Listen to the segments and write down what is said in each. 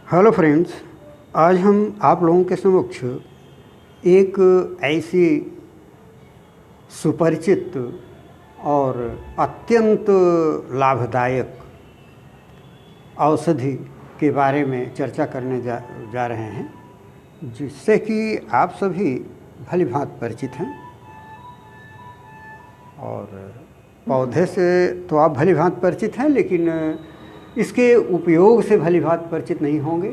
Hello friends, आज हम आप लोगों के समक्ष एक ऐसी सुपरिचित और अत्यंत लाभदायक औषधि के बारे में चर्चा करने जा रहे हैं, जिससे कि आप सभी भलीभांति परिचित हैं। और पौधे से तो आप भलीभांति परिचित हैं, लेकिन इसके उपयोग से भलीभांति परिचित नहीं होंगे।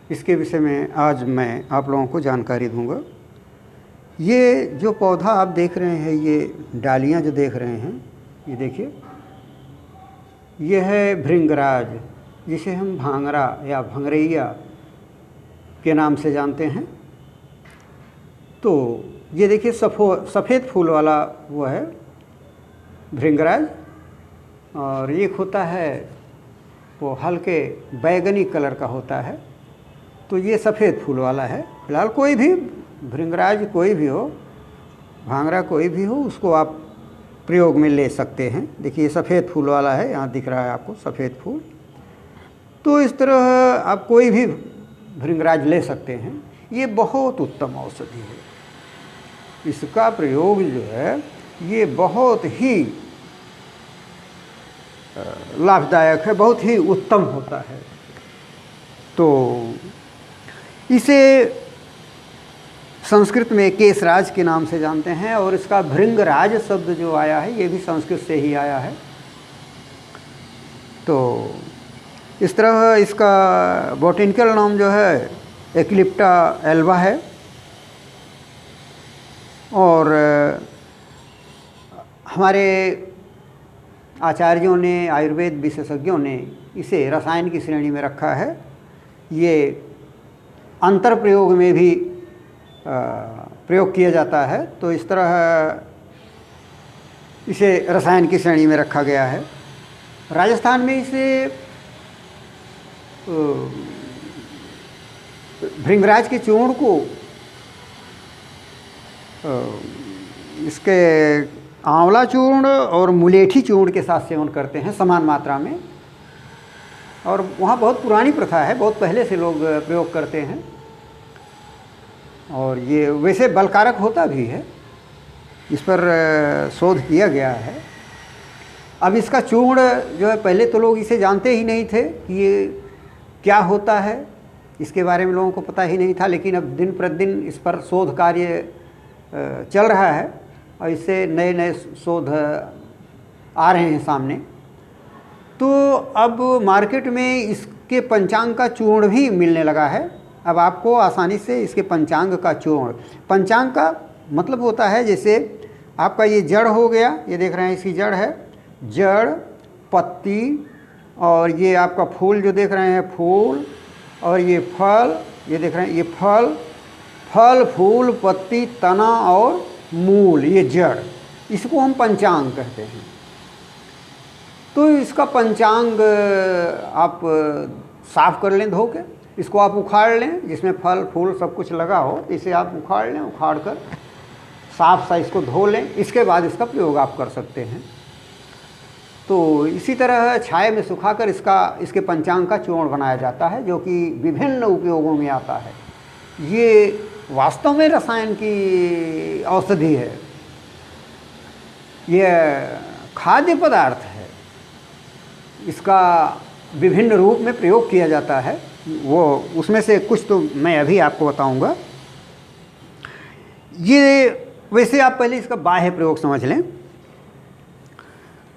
इसके विषय में आज मैं आप लोगों को जानकारी दूंगा। ये जो पौधा आप देख रहे हैं, ये डालियां जो देख रहे हैं, ये देखिए, ये है भृंगराज, जिसे हम भांगरा या भंगरैया के नाम से जानते हैं। तो ये देखिए, सफ़ेद फूल वाला वो है भृंगराज, और एक होता है वो हल्के बैगनी कलर का होता है। तो ये सफ़ेद फूल वाला है। फिलहाल कोई भी भृंगराज कोई भी हो, भांगरा कोई भी हो, उसको आप प्रयोग में ले सकते हैं। देखिए, ये सफ़ेद फूल वाला है, यहाँ दिख रहा है आपको सफ़ेद फूल। तो इस तरह आप कोई भी भृंगराज ले सकते हैं। ये बहुत उत्तम औषधि है। इसका प्रयोग जो है ये बहुत ही लाभदायक है, बहुत ही उत्तम होता है। तो इसे संस्कृत में केसराज के नाम से जानते हैं, और इसका भृंगराज शब्द जो आया है ये भी संस्कृत से ही आया है। तो इस तरह इसका बॉटेनिकल नाम जो है एक्लिप्टा एल्वा है। और हमारे आचार्यों ने, आयुर्वेद विशेषज्ञों ने इसे रसायन की श्रेणी में रखा है। ये अंतर प्रयोग में भी प्रयोग किया जाता है। तो इस तरह इसे रसायन की श्रेणी में रखा गया है। राजस्थान में इसे भृंगराज के चूर्ण को इसके आंवला चूर्ण और मुलेठी चूर्ण के साथ सेवन करते हैं समान मात्रा में। और वहाँ बहुत पुरानी प्रथा है, बहुत पहले से लोग प्रयोग करते हैं। और ये वैसे बलकारक होता भी है, इस पर शोध किया गया है। अब इसका चूर्ण जो है, पहले तो लोग इसे जानते ही नहीं थे कि ये क्या होता है, इसके बारे में लोगों को पता ही नहीं था। लेकिन अब दिन प्रतिदिन इस पर शोध कार्य चल रहा है, और इससे नए नए शोध आ रहे हैं सामने। तो अब मार्केट में इसके पंचांग का चूर्ण भी मिलने लगा है। अब आपको आसानी से इसके पंचांग का चूर्ण, पंचांग का मतलब होता है जैसे आपका ये जड़ हो गया, ये देख रहे हैं इसकी जड़ है, जड़, पत्ती, और ये आपका फूल जो देख रहे हैं फूल, और ये फल, ये देख रहे हैं ये फल, फूल, पत्ती, तना और मूल, ये जड़, इसको हम पंचांग कहते हैं। तो इसका पंचांग आप साफ कर लें धो के, इसको आप उखाड़ लें, जिसमें फल फूल सब कुछ लगा हो, इसे आप उखाड़ लें, उखाड़ कर साफ सा इसको धो लें। इसके बाद इसका प्रयोग आप कर सकते हैं। तो इसी तरह छाया में सुखाकर इसके पंचांग का चूर्ण बनाया जाता है, जो कि विभिन्न उपयोगों में आता है। ये वास्तव में रसायन की औषधि है, यह खाद्य पदार्थ है। इसका विभिन्न रूप में प्रयोग किया जाता है। वो उसमें से कुछ तो मैं अभी आपको बताऊंगा। ये वैसे आप पहले इसका बाह्य प्रयोग समझ लें।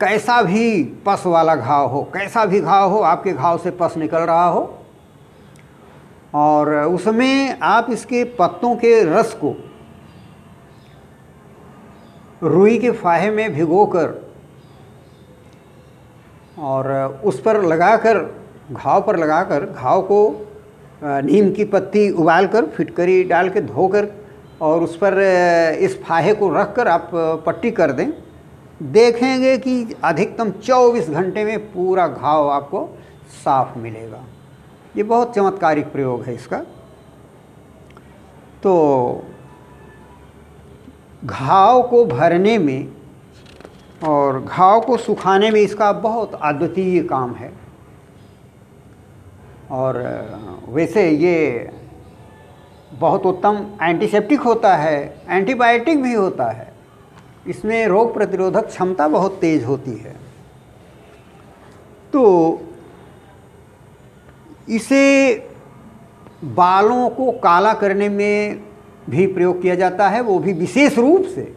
कैसा भी पस वाला घाव हो, कैसा भी घाव हो, आपके घाव से पस निकल रहा हो, और उसमें आप इसके पत्तों के रस को रुई के फाहे में भिगोकर और उस पर लगाकर, घाव पर लगाकर, घाव को नीम की पत्ती उबालकर फिटकरी डाल के धोकर और उस पर इस फाहे को रखकर आप पट्टी कर दें, देखेंगे कि अधिकतम 24 घंटे में पूरा घाव आपको साफ मिलेगा। ये बहुत चमत्कारिक प्रयोग है इसका। तो घाव को भरने में और घाव को सुखाने में इसका बहुत अद्वितीय काम है। और वैसे ये बहुत उत्तम एंटीसेप्टिक होता है, एंटीबायोटिक भी होता है। इसमें रोग प्रतिरोधक क्षमता बहुत तेज होती है। तो इसे बालों को काला करने में भी प्रयोग किया जाता है, वो भी विशेष रूप से।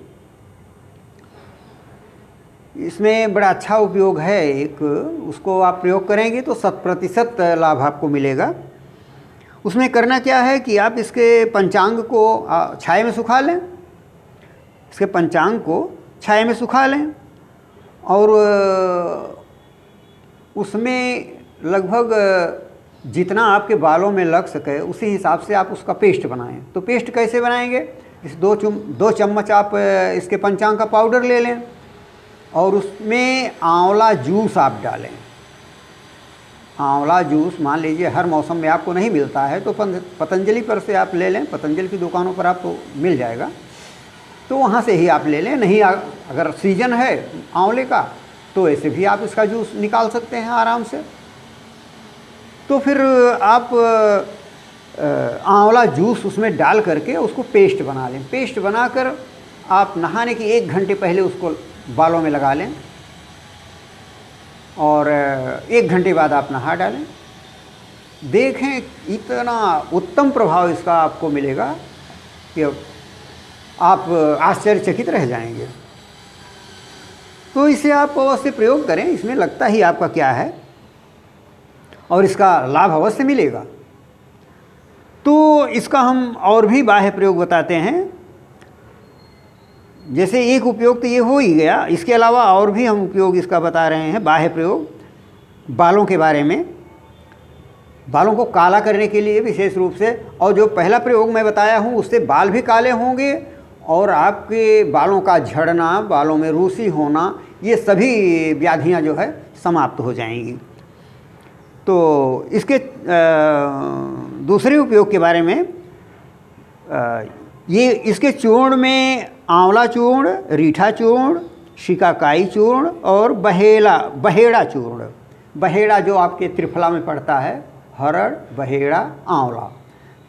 इसमें बड़ा अच्छा उपयोग है एक, उसको आप प्रयोग करेंगे तो 100% लाभ आपको मिलेगा। उसमें करना क्या है कि आप इसके पंचांग को छाया में सुखा लें, इसके पंचांग को छाया में सुखा लें और उसमें लगभग जितना आपके बालों में लग सके उसी हिसाब से आप उसका पेस्ट बनाएं। तो पेस्ट कैसे बनाएंगे? इस 2 चम्मच आप इसके पंचांग का पाउडर ले लें और उसमें आंवला जूस आप डालें। आंवला जूस मान लीजिए हर मौसम में आपको नहीं मिलता है तो पतंजलि पर से आप ले लें, पतंजलि की दुकानों पर आपको मिल जाएगा, तो वहाँ से ही आप ले लें। नहीं अगर सीजन है आंवले का तो ऐसे भी आप इसका जूस निकाल सकते हैं आराम से। तो फिर आप आंवला जूस उसमें डाल करके उसको पेस्ट बना लें। पेस्ट बनाकर आप नहाने के 1 घंटे पहले उसको बालों में लगा लें और 1 घंटे बाद आप नहा डालें। देखें इतना उत्तम प्रभाव इसका आपको मिलेगा कि आप आश्चर्यचकित रह जाएंगे। तो इसे आप अवश्य प्रयोग करें, इसमें लगता ही आपका क्या है और इसका लाभ अवश्य मिलेगा। तो इसका हम और भी बाह्य प्रयोग बताते हैं। जैसे एक उपयोग तो ये हो ही गया, इसके अलावा और भी हम उपयोग इसका बता रहे हैं बाह्य प्रयोग बालों के बारे में, बालों को काला करने के लिए विशेष रूप से। और जो पहला प्रयोग मैं बताया हूँ उससे बाल भी काले होंगे और आपके बालों का झड़ना, बालों में रूसी होना, ये सभी व्याधियाँ जो है समाप्त हो जाएंगी। तो इसके दूसरे उपयोग के बारे में ये इसके चूर्ण में आंवला चूर्ण, रीठा चूर्ण, शिकाकाई चूर्ण और बहेड़ा चूर्ण। बहेड़ा जो आपके त्रिफला में पड़ता है, हरड़, बहेड़ा, आंवला,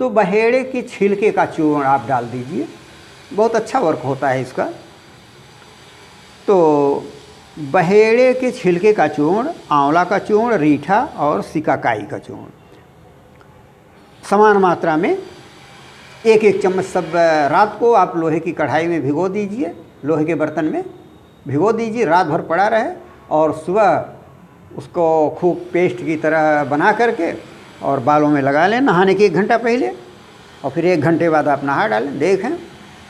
तो बहेड़े के छिलके का चूर्ण आप डाल दीजिए, बहुत अच्छा वर्क होता है इसका। तो बहेड़े के छिलके का चूर्ण, आंवला का चूर्ण, रीठा और सिकाकाई का चूर्ण समान मात्रा में 1-1 चम्मच सब रात को आप लोहे की कढ़ाई में भिगो दीजिए, लोहे के बर्तन में भिगो दीजिए, रात भर पड़ा रहे और सुबह उसको खूब पेस्ट की तरह बना करके और बालों में लगा लें नहाने के 1 घंटा पहले और फिर 1 घंटे बाद आप नहा डालें। देखें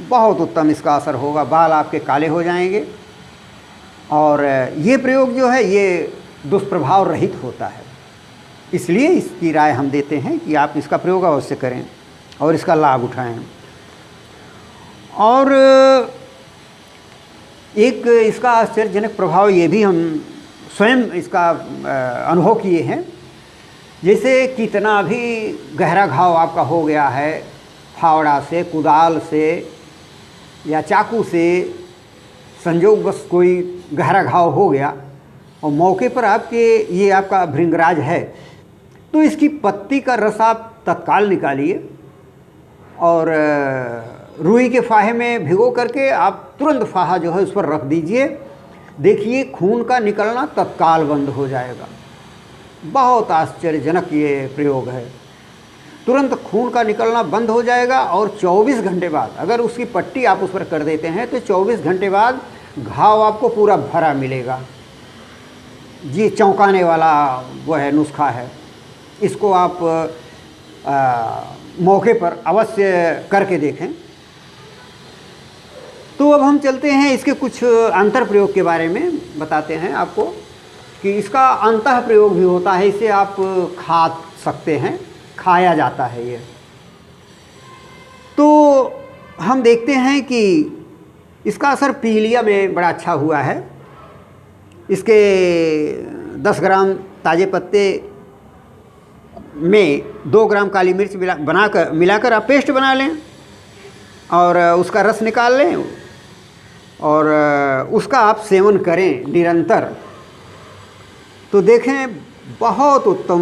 बहुत उत्तम इसका असर होगा, बाल आपके काले हो जाएंगे। और ये प्रयोग जो है ये दुष्प्रभाव रहित होता है, इसलिए इसकी राय हम देते हैं कि आप इसका प्रयोग अवश्य करें और इसका लाभ उठाएं। और एक इसका आश्चर्यजनक प्रभाव ये भी हम स्वयं इसका अनुभव किए हैं। जैसे कितना भी गहरा घाव आपका हो गया है, फावड़ा से, कुदाल से या चाकू से संयोगवश कोई गहरा घाव हो गया और मौके पर आपके ये आपका भृंगराज है, तो इसकी पत्ती का रस आप तत्काल निकालिए और रुई के फाहे में भिगो करके आप तुरंत फाहा जो है उस पर रख दीजिए। देखिए खून का निकलना तत्काल बंद हो जाएगा। बहुत आश्चर्यजनक ये प्रयोग है, तुरंत खून का निकलना बंद हो जाएगा। और 24 घंटे बाद अगर उसकी पट्टी आप उस पर कर देते हैं तो 24 घंटे बाद घाव आपको पूरा भरा मिलेगा। ये चौंकाने वाला वो है नुस्खा है, इसको आप मौके पर अवश्य करके देखें। तो अब हम चलते हैं इसके कुछ अंतर प्रयोग के बारे में बताते हैं आपको कि इसका अंतः प्रयोग भी होता है, इसे आप खा सकते हैं, खाया जाता है ये। तो हम देखते हैं कि इसका असर पीलिया में बड़ा अच्छा हुआ है। इसके 10 ग्राम ताज़े पत्ते में 2 ग्राम काली मिर्च मिलाकर आप पेस्ट बना लें और उसका रस निकाल लें और उसका आप सेवन करें निरंतर। तो देखें बहुत उत्तम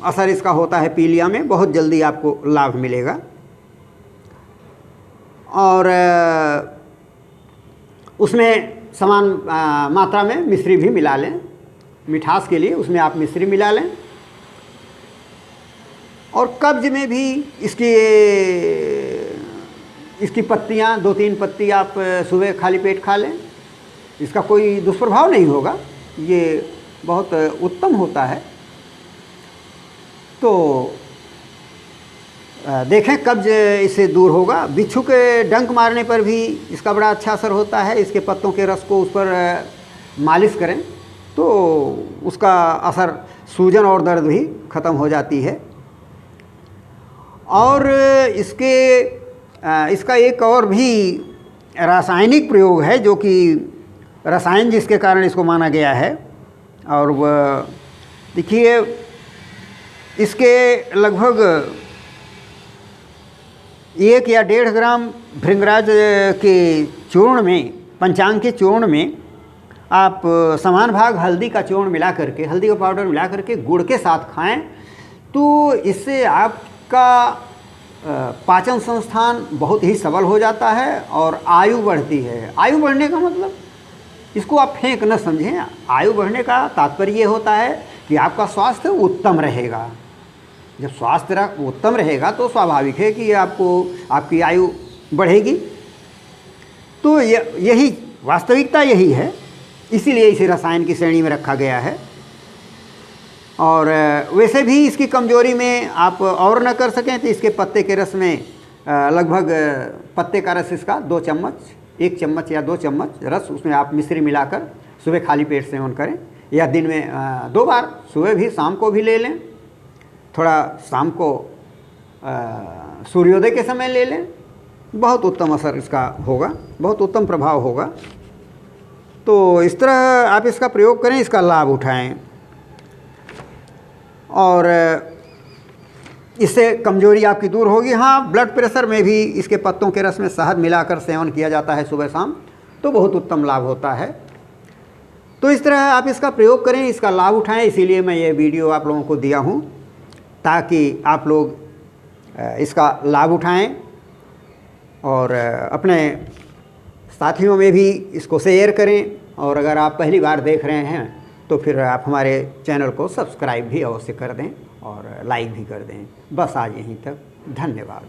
असर इसका होता है पीलिया में, बहुत जल्दी आपको लाभ मिलेगा। और उसमें समान मात्रा में मिश्री भी मिला लें, मिठास के लिए उसमें आप मिश्री मिला लें। और कब्ज में भी इसकी पत्तियाँ 2-3 पत्ती आप सुबह खाली पेट खा लें, इसका कोई दुष्प्रभाव नहीं होगा, ये बहुत उत्तम होता है। तो देखें कब्ज इससे दूर होगा। बिच्छू के डंक मारने पर भी इसका बड़ा अच्छा असर होता है। इसके पत्तों के रस को उस पर मालिश करें तो उसका असर, सूजन और दर्द भी ख़त्म हो जाती है। और इसका एक और भी रासायनिक प्रयोग है, जो कि रसायन जिसके कारण इसको माना गया है। और वह देखिए, इसके लगभग 1 या 1.5 ग्राम भृंगराज के चूर्ण में, पंचांग के चूर्ण में आप समान भाग हल्दी का चूर्ण मिला करके, हल्दी का पाउडर मिला करके गुड़ के साथ खाएं तो इससे आपका पाचन संस्थान बहुत ही सबल हो जाता है और आयु बढ़ती है। आयु बढ़ने का मतलब, इसको आप फेंक न समझें। आयु बढ़ने का तात्पर्य ये होता है कि आपका स्वास्थ्य उत्तम रहेगा। जब स्वास्थ्य उत्तम रहेगा तो स्वाभाविक है कि आपकी आयु बढ़ेगी। तो यही वास्तविकता यही है, इसीलिए इसे रसायन की श्रेणी में रखा गया है। और वैसे भी इसकी कमजोरी में आप और न कर सकें तो इसके पत्ते के रस में लगभग पत्ते का रस इसका 2 चम्मच, 1 चम्मच या 2 चम्मच रस, उसमें आप मिश्री मिलाकर सुबह खाली पेट सेवन करें, या दिन में 2 बार, सुबह भी शाम को भी ले लें। थोड़ा शाम को सूर्योदय के समय ले लें, बहुत उत्तम असर इसका होगा, बहुत उत्तम प्रभाव होगा। तो इस तरह आप इसका प्रयोग करें, इसका लाभ उठाएं। और इससे कमजोरी आपकी दूर होगी। हाँ, ब्लड प्रेशर में भी इसके पत्तों के रस में शहद मिलाकर सेवन किया जाता है सुबह शाम, तो बहुत उत्तम लाभ होता है। तो इस तरह आप इसका प्रयोग करें, इसका लाभ उठाएं। इसीलिए मैं ये वीडियो आप लोगों को दिया हूँ ताकि आप लोग इसका लाभ उठाएं और अपने साथियों में भी इसको शेयर करें। और अगर आप पहली बार देख रहे हैं तो फिर आप हमारे चैनल को सब्सक्राइब भी अवश्य कर दें और लाइक भी कर दें। बस आज यहीं तक, धन्यवाद।